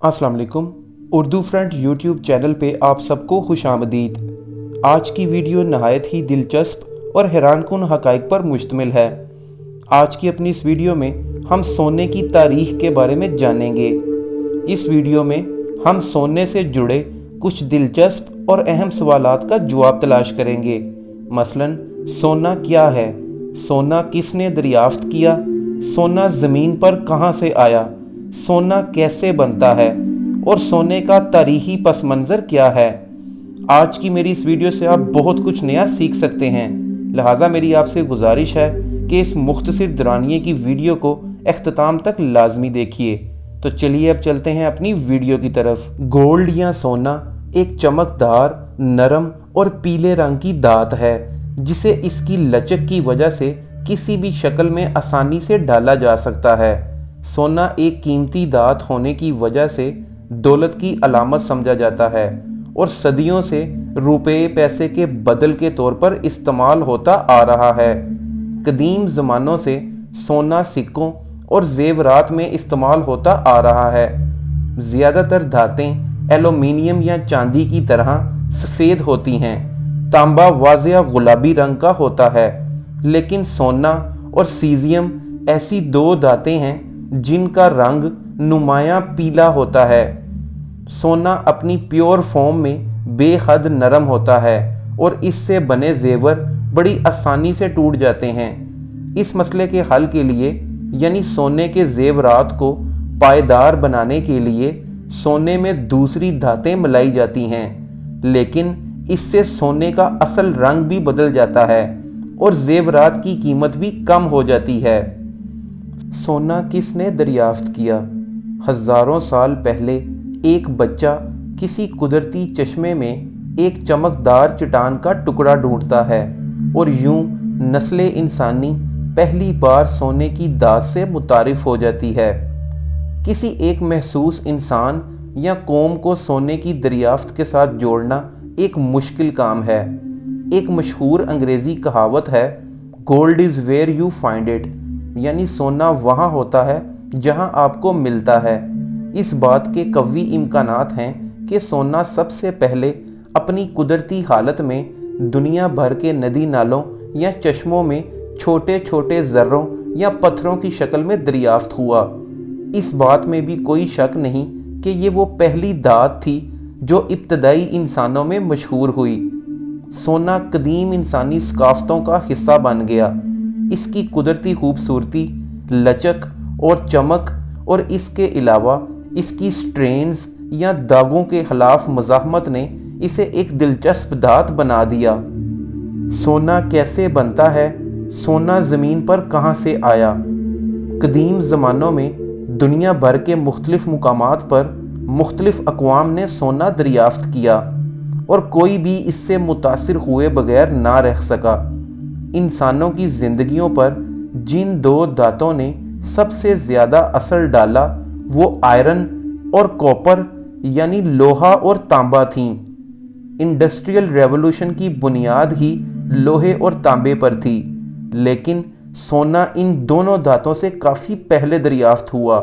अस्सलाम वालेकुम। Urdu front YouTube channel पे आप सबको खुश आमदीद। आज की वीडियो नहायत ही दिलचस्प और हैरानकुन हक़ाइक़ पर मुश्तमिल है। आज की अपनी इस वीडियो में हम सोने की तारीख़ के बारे में जानेंगे। इस वीडियो में हम सोने से जुड़े कुछ दिलचस्प और अहम सवालात का जवाब तलाश करेंगे। मसलन सोना क्या है, सोना किसने दरियाफ्त किया, सोना ज़मीन पर कहाँ से आया, सोना कैसे बनता है और सोने का तारीख़ी पस मंज़र क्या है। आज की मेरी इस वीडियो से आप बहुत कुछ नया सीख सकते हैं, लिहाजा मेरी आपसे गुजारिश है कि इस मुख्तसर दौरानिए की वीडियो को अख्ताम तक लाजमी देखिए। तो चलिए अब चलते हैं अपनी वीडियो की तरफ। गोल्ड या सोना एक चमकदार, नरम और पीले रंग की धात है जिसे इसकी लचक की वजह से किसी भी शक्ल में आसानी से डाला जा सकता है। सोना एक कीमती धात होने की वजह से दौलत की अलामत समझा जाता है और सदियों से रुपए पैसे के बदल के तौर पर इस्तेमाल होता आ रहा है। कदीम ज़मानों से सोना सिक्कों और ज़ेवरात में इस्तेमाल होता आ रहा है। ज़्यादातर धातें एल्यूमीनियम या चांदी की तरह सफ़ेद होती हैं। तांबा वाज़िया गुलाबी रंग का होता है, लेकिन सोना और सीज़ियम ऐसी दो धातें हैं जिनका रंग नुमायाँ पीला होता है। सोना अपनी प्योर फॉर्म में बेहद नरम होता है और इससे बने जेवर बड़ी आसानी से टूट जाते हैं। इस मसले के हल के लिए यानी सोने के जेवरात को पायदार बनाने के लिए सोने में दूसरी धातें मिलाई जाती हैं, लेकिन इससे सोने का असल रंग भी बदल जाता है और जेवरात की कीमत भी कम हो जाती है। सोना किसने दरियाफ्त किया? हज़ारों साल पहले एक बच्चा किसी कुदरती चश्मे में एक चमकदार चट्टान का टुकड़ा ढूंढता है और यूं नस्ले इंसानी पहली बार सोने की दात से मुतारिफ हो जाती है। किसी एक महसूस इंसान या कौम को सोने की दरियाफ्त के साथ जोड़ना एक मुश्किल काम है। एक मशहूर अंग्रेज़ी कहावत है, gold is where you find it, यानी सोना वहाँ होता है जहाँ आपको मिलता है। इस बात के कवी इम्कानात हैं कि सोना सबसे पहले अपनी कुदरती हालत में दुनिया भर के नदी नालों या चश्मों में छोटे छोटे ज़र्रों या पत्थरों की शक्ल में दरियाफ्त हुआ। इस बात में भी कोई शक नहीं कि ये वो पहली धात थी जो इब्तदाई इंसानों में मशहूर हुई। सोना कदीम इंसानी सकाफ़तों का हिस्सा बन गया। इसकी कुदरती खूबसूरती, लचक और चमक और इसके अलावा इसकी स्ट्रेन्स या दागों के खिलाफ मज़ाहमत ने इसे एक दिलचस्प धात बना दिया। सोना कैसे बनता है? सोना ज़मीन पर कहाँ से आया? कदीम ज़मानों में दुनिया भर के मुख्तलिफ मुकामात पर मुख्तलिफ अक़वाम ने सोना दरियाफ्त किया और कोई भी इससे मुतासिर हुए बगैर ना रह सका। इंसानों की ज़िंदगियों पर जिन दो धातों ने सबसे ज़्यादा असर डाला वो आयरन और कॉपर यानी लोहा और तांबा थीं। इंडस्ट्रियल रेवोल्यूशन की बुनियाद ही लोहे और तांबे पर थी, लेकिन सोना इन दोनों धातों से काफ़ी पहले दरियाफ्त हुआ।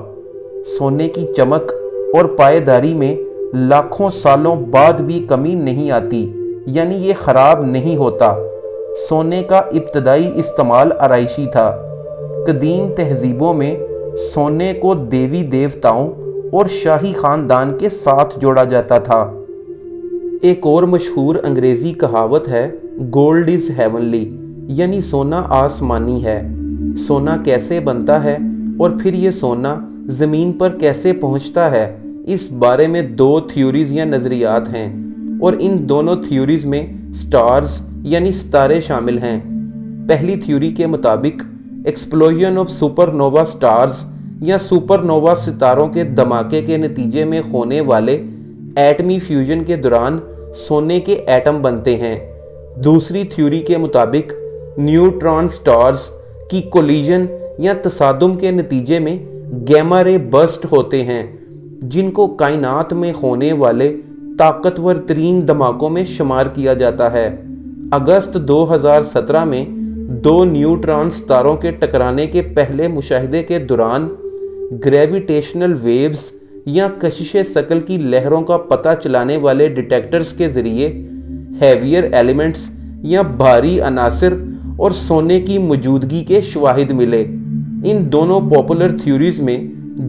सोने की चमक और पायदारी में लाखों सालों बाद भी कमी नहीं आती, यानी ये ख़राब नहीं होता। सोने का इब्तदाई इस्तेमाल आराइशी था। कदीम तहजीबों में सोने को देवी देवताओं और शाही ख़ानदान के साथ जोड़ा जाता था। एक और मशहूर अंग्रेज़ी कहावत है, गोल्ड इज़ हेवनली, यानी सोना आसमानी है। सोना कैसे बनता है और फिर ये सोना ज़मीन पर कैसे पहुंचता है, इस बारे में दो थ्योरीज़ या नज़रियात हैं और इन दोनों थ्योरीज़ में स्टार्स यानी सितारे शामिल हैं। पहली थ्योरी के मुताबिक एक्सप्लोजन ऑफ सुपरनोवा स्टार्स या सुपरनोवा सितारों के धमाके के नतीजे में होने वाले एटमी फ्यूजन के दौरान सोने के एटम बनते हैं। दूसरी थ्योरी के मुताबिक न्यूट्रॉन स्टार्स की कोलिजन या तसादुम के नतीजे में गैमा रे बर्स्ट होते हैं, जिनको कायनात में होने वाले ताकतवर तरीन धमाकों में शुमार किया जाता है। अगस्त 2017 में दो न्यूट्रॉन सितारों के टकराने के पहले मुशाहिदे के दौरान ग्रेविटेशनल वेव्स یا کشش ثقل کی لہروں کا پتہ چلانے والے ڈیٹیکٹرز کے ذریعے ہیویئر ایلیمنٹس یا بھاری عناصر اور سونے کی موجودگی کے شواہد ملے۔ ان دونوں پاپولر تھیوریز میں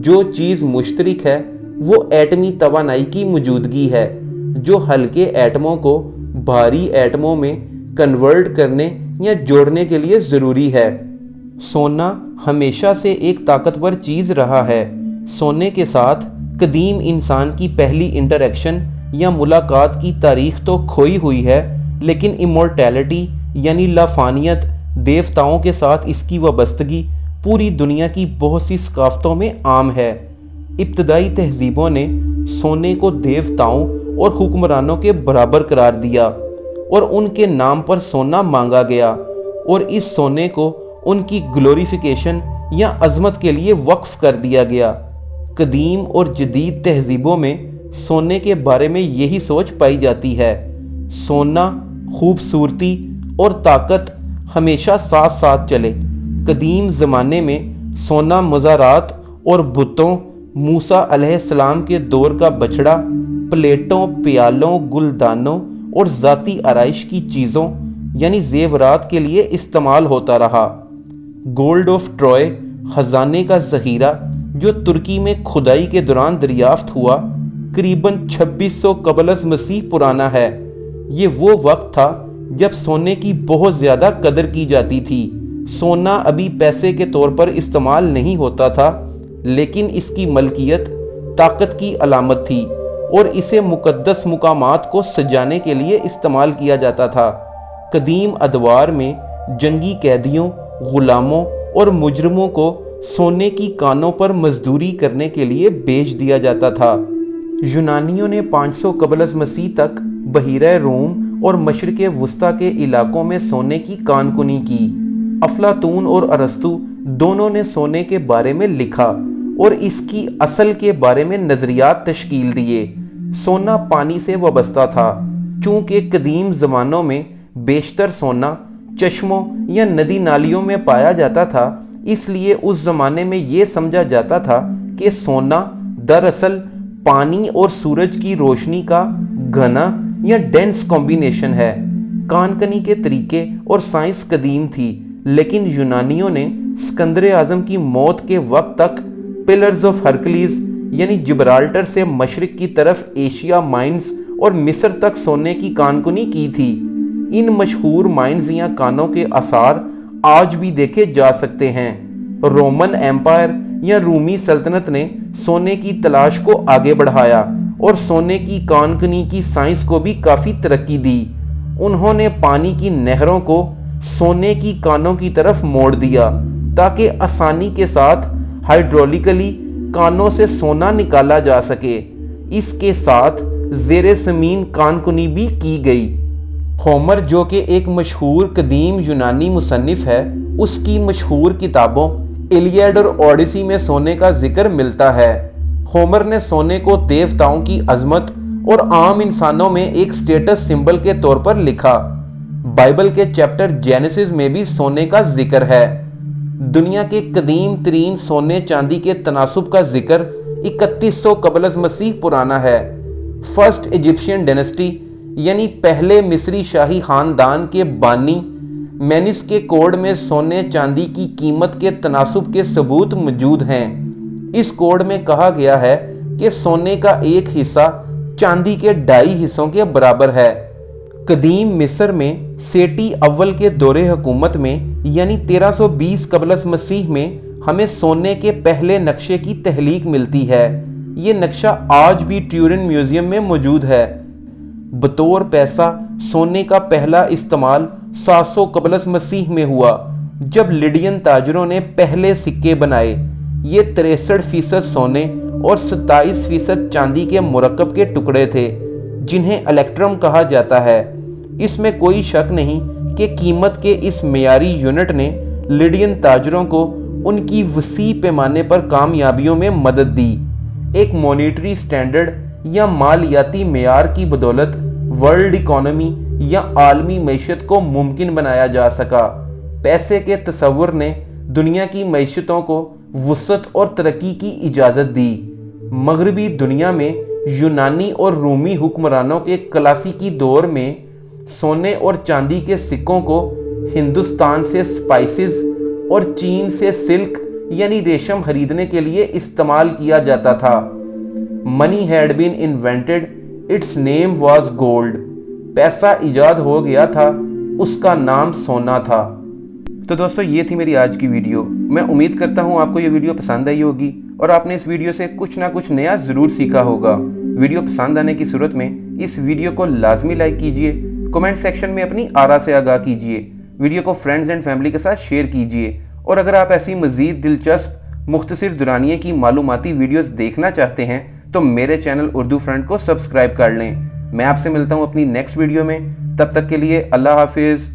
جو چیز مشترک ہے وہ ایٹمی توانائی کی موجودگی ہے، جو ہلکے ایٹموں کو بھاری ایٹموں میں کنورٹ کرنے یا جوڑنے کے لیے ضروری ہے۔ سونا ہمیشہ سے ایک طاقتور چیز رہا ہے۔ سونے کے ساتھ قدیم انسان کی پہلی انٹریکشن یا ملاقات کی تاریخ تو کھوئی ہوئی ہے، لیکن امورٹیلٹی یعنی لافانیت، دیوتاؤں کے ساتھ اس کی وابستگی پوری دنیا کی بہت سی ثقافتوں میں عام ہے۔ ابتدائی تہذیبوں نے سونے کو دیوتاؤں اور حکمرانوں کے برابر قرار دیا اور ان کے نام پر سونا مانگا گیا، اور اس سونے کو ان کی گلوریفیکیشن یا عظمت کے لیے وقف کر دیا گیا۔ قدیم اور جدید تہذیبوں میں سونے کے بارے میں یہی سوچ پائی جاتی ہے۔ سونا، خوبصورتی اور طاقت ہمیشہ ساتھ ساتھ چلے۔ قدیم زمانے میں سونا مزارات اور بتوں، موسیٰ علیہ السلام کے دور کا بچڑا، پلیٹوں، پیالوں، گلدانوں اور ذاتی آرائش کی چیزوں یعنی زیورات کے لیے استعمال ہوتا رہا۔ گولڈ آف ٹروئے، خزانے کا ذخیرہ جو ترکی میں کھدائی کے دوران دریافت ہوا، قریباً 2600 قبل از مسیح پرانا ہے۔ یہ وہ وقت تھا جب سونے کی بہت زیادہ قدر کی جاتی تھی۔ سونا ابھی پیسے کے طور پر استعمال نہیں ہوتا تھا، لیکن اس کی ملکیت طاقت کی علامت تھی اور اسے مقدس مقامات کو سجانے کے لیے استعمال کیا جاتا تھا۔ قدیم ادوار میں جنگی قیدیوں، غلاموں اور مجرموں کو سونے کی کانوں پر مزدوری کرنے کے لیے بیچ دیا جاتا تھا۔ یونانیوں نے 500 قبل از مسیح تک بحیرہ روم اور مشرق وسطیٰ کے علاقوں میں سونے کی کان کنی کی۔ افلاطون اور ارسطو دونوں نے سونے کے بارے میں لکھا اور اس کی اصل کے بارے میں نظریات تشکیل دیے۔ سونا پانی سے وابستہ تھا، چونکہ قدیم زمانوں میں بیشتر سونا چشموں یا ندی نالیوں میں پایا جاتا تھا، اس لیے اس زمانے میں یہ سمجھا جاتا تھا کہ سونا دراصل پانی اور سورج کی روشنی کا گھنا یا ڈینس کمبینیشن ہے۔ کان کنی کے طریقے اور سائنس قدیم تھی، لیکن یونانیوں نے اسکندر اعظم کی موت کے وقت تک پلرز آف ہرکلیز یعنی جبرالٹر سے مشرق کی طرف ایشیا مائنز اور مصر تک سونے کی کان کنی کی تھی۔ ان مشہور مائنز یا کانوں کے آثار آج بھی دیکھے جا سکتے ہیں۔ رومن ایمپائر یا رومی سلطنت نے سونے کی تلاش کو آگے بڑھایا اور سونے کی کان کنی کی سائنس کو بھی کافی ترقی دی۔ انہوں نے پانی کی نہروں کو سونے کی کانوں کی طرف موڑ دیا تاکہ آسانی کے ساتھ ہائیڈرولیکلی کانوں سے سونا نکالا جا سکے۔ اس کے ساتھ زیر زمین کان کنی بھی کی گئی۔ ہومر جو کہ ایک مشہور قدیم یونانی مصنف ہے، اس کی مشہور کتابوں ایلیاڈ اور اوڈیسی میں سونے کا ذکر ملتا ہے۔ ہومر نے سونے کو دیوتاؤں کی عظمت اور عام انسانوں میں ایک سٹیٹس سمبل کے طور پر لکھا۔ بائبل کے چیپٹر جینیسس میں بھی سونے کا ذکر ہے۔ دنیا کے قدیم ترین سونے چاندی کے تناسب کا ذکر 3100 قبل از مسیح پرانا ہے۔ فرسٹ ایجپشین ڈائنسٹی یعنی پہلے مصری شاہی خاندان کے بانی مینس کے کوڈ میں سونے چاندی کی قیمت کے تناسب کے ثبوت موجود ہیں۔ اس کوڈ میں کہا گیا ہے کہ سونے کا ایک حصہ چاندی کے 2.5 حصوں کے برابر ہے۔ قدیم مصر میں سیٹی اول کے دور حکومت میں یعنی 1320 قبل از مسیح میں ہمیں سونے کے پہلے نقشے کی تخلیق ملتی ہے۔ یہ نقشہ آج بھی ٹیورن میوزیم میں موجود ہے۔ بطور پیسہ سونے کا پہلا استعمال 700 قبل از مسیح میں ہوا، جب لیڈین تاجروں نے پہلے سکے بنائے۔ یہ 63% سونے اور 27% چاندی کے مرکب کے ٹکڑے تھے، جنہیں الیکٹرم کہا جاتا ہے۔ اس میں کوئی شک نہیں کہ قیمت کے اس معیاری یونٹ نے لیڈین تاجروں کو ان کی وسیع پیمانے پر کامیابیوں میں مدد دی۔ ایک مانیٹری سٹینڈرڈ یا مالیاتی معیار کی بدولت ورلڈ اکانومی یا عالمی معیشت کو ممکن بنایا جا سکا۔ پیسے کے تصور نے دنیا کی معیشتوں کو وسعت اور ترقی کی اجازت دی۔ मगरबी दुनिया में यूनानी और रूमी हुक्मरानों के क्लासिकी दौर में सोने और चांदी के सिक्कों को हिंदुस्तान से स्पाइसेस और चीन से सिल्क यानी रेशम खरीदने के लिए इस्तेमाल किया जाता था। Money had been invented, its name was gold. पैसा इजाद हो गया था, उसका नाम सोना था। तो दोस्तों, ये थी मेरी आज की वीडियो। मैं उम्मीद करता हूँ आपको ये वीडियो पसंद आई होगी और आपने इस वीडियो से कुछ ना कुछ नया ज़रूर सीखा होगा। वीडियो पसंद आने की सूरत में इस वीडियो को लाजमी लाइक कीजिए, कमेंट सेक्शन में अपनी आरा से आगाह कीजिए, वीडियो को फ्रेंड्स एंड फैमिली के साथ शेयर कीजिए। और अगर आप ऐसी मज़ीद दिलचस्प मुख्तसर दुरानिये की मालूमाती वीडियोस देखना चाहते हैं तो मेरे चैनल उर्दू फ्रेंड को सब्सक्राइब कर लें। मैं आपसे मिलता हूँ अपनी नेक्स्ट वीडियो में। तब तक के लिए अल्लाह हाफिज़।